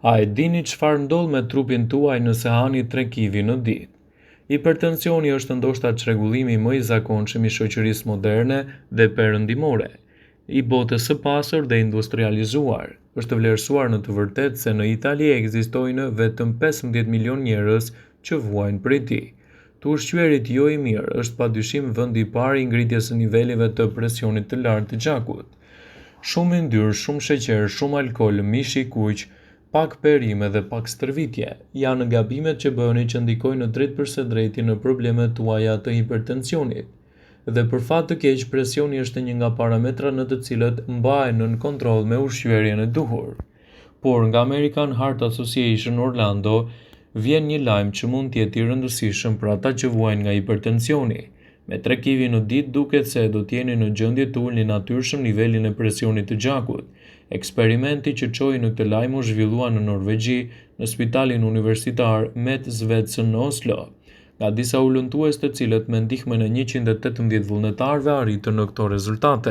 A e dini çfarë ndodh me trupin tuaj nëse hani 3 kivi në ditë? Hipertensioni është ndoshta çrregullimi më i zakonshëm i shoqërisë moderne dhe perëndimore, i botës së pasur dhe industrializuar. Është vlerësuar në të vërtetë se në Itali ekzistojnë vetëm 15 milion njerëz që vuajnë prej tij. Tu ushqyerit jo i mirë është padyshim vendi i parë i ngritjes së nivelive të presionit të lartë të gjakut. Shumë yndyrë, shumë sheqer, shumë alkool, mish i kuq, pak perime dhe pak stërvitje janë gabimet që bëheni që ndikojnë në drejt përse drejti në problemet tuaja të hipertensionit. Dhe për fat të keq, presioni është një nga parametrat në të cilët mbahen nën kontroll me ushqyerjen e duhur. Por nga American Heart Association Orlando vjen një lajm që mund të jetë i rëndësishëm për ata që vuajnë nga hipertensioni. Me 3 kivi në ditë duket se do të jeni në gjendje të ulni natyrshëm nivelin e presionit të gjakut. Eksperimenti që çoi në këtë lajm u zhvillua në Norvegji, në Spitalin Universitar Met Svetsen në Oslo. Nga disa ulëntues të cilët me ndihmën e 118 vullnetarëve arritën në këto rezultate.